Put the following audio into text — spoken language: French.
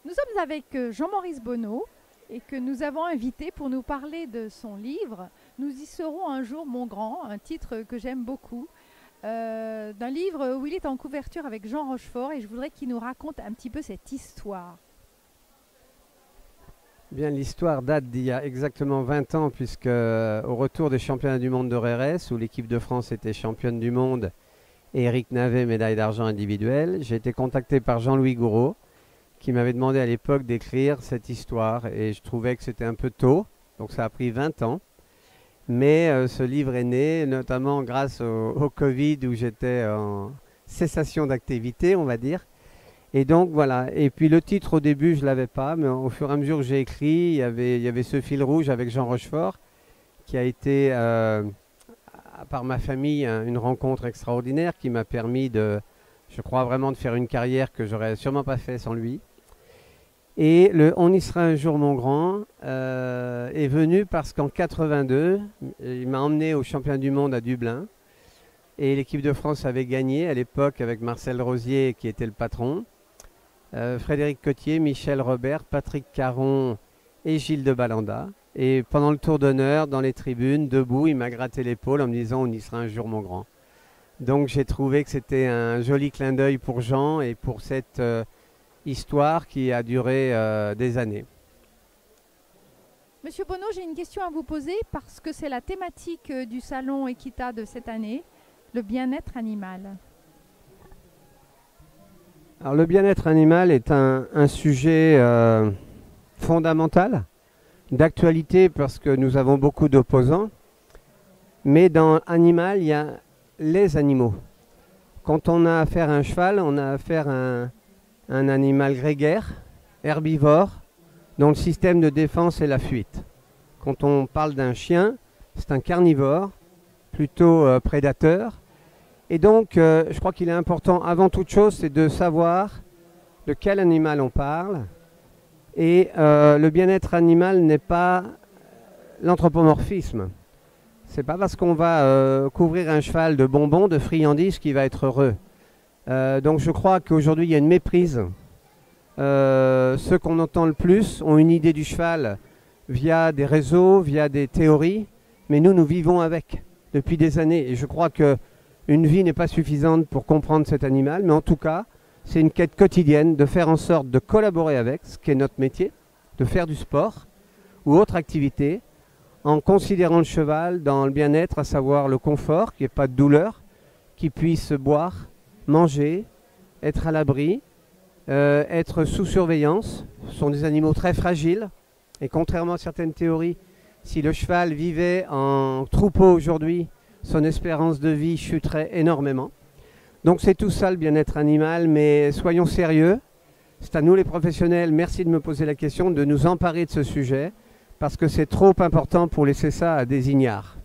Nous sommes avec Jean-Maurice Bonneau et que nous avons invité pour nous parler de son livre Nous y serons un jour, mon grand, un titre que j'aime beaucoup, d'un livre où il est en couverture avec Jean Rochefort et je voudrais qu'il nous raconte un petit peu cette histoire. Bien, l'histoire date d'il y a exactement 20 ans, puisque au retour des championnats du monde de RS, où l'équipe de France était championne du monde, et Eric Navet, médaille d'argent individuelle, j'ai été contacté par Jean-Louis Gouraud, qui m'avait demandé à l'époque d'écrire cette histoire, et je trouvais que c'était un peu tôt, donc ça a pris 20 ans. Mais ce livre est né notamment grâce au Covid, où j'étais en cessation d'activité, on va dire. Et donc voilà, et puis le titre au début je ne l'avais pas, mais au fur et à mesure que j'ai écrit, il y avait ce fil rouge avec Jean Rochefort, qui a été, par ma famille, une rencontre extraordinaire qui m'a permis de, je crois vraiment, de faire une carrière que j'aurais sûrement pas fait sans lui. Et le On y sera un jour mon grand est venu parce qu'en 82, il m'a emmené au championnat du monde à Dublin, et l'équipe de France avait gagné à l'époque avec Marcel Rosier qui était le patron. Frédéric Cotier, Michel Robert, Patrick Caron et Gilles de Balanda. Et pendant le tour d'honneur, dans les tribunes, debout, il m'a gratté l'épaule en me disant « On y sera un jour, mon grand ». Donc j'ai trouvé que c'était un joli clin d'œil pour Jean et pour cette histoire qui a duré des années. Monsieur Bonneau, j'ai une question à vous poser parce que c'est la thématique du salon Equita de cette année, le bien-être animal. Alors le bien-être animal est un sujet fondamental, d'actualité parce que nous avons beaucoup d'opposants, mais dans animal, il y a les animaux. Quand on a affaire à un cheval, on a affaire à un animal grégaire, herbivore, dont le système de défense est la fuite. Quand on parle d'un chien, c'est un carnivore, plutôt prédateur. Et donc, je crois qu'il est important, avant toute chose, c'est de savoir de quel animal on parle. Et le bien-être animal n'est pas l'anthropomorphisme. C'est pas parce qu'on va couvrir un cheval de bonbons, de friandises, qu'il va être heureux. Donc je crois qu'aujourd'hui, il y a une méprise. Ceux qu'on entend le plus ont une idée du cheval via des réseaux, via des théories. Mais nous vivons avec depuis des années. Et je crois que une vie n'est pas suffisante pour comprendre cet animal, mais en tout cas, c'est une quête quotidienne de faire en sorte de collaborer avec, ce qui est notre métier, de faire du sport ou autre activité, en considérant le cheval dans le bien-être, à savoir le confort, qu'il n'y ait pas de douleur, qu'il puisse boire, manger, être à l'abri, être sous surveillance. Ce sont des animaux très fragiles, et contrairement à certaines théories, si le cheval vivait en troupeau aujourd'hui, son espérance de vie chuterait énormément. Donc c'est tout ça le bien-être animal, mais soyons sérieux. C'est à nous les professionnels, merci de me poser la question, de nous emparer de ce sujet, parce que c'est trop important pour laisser ça à des ignares.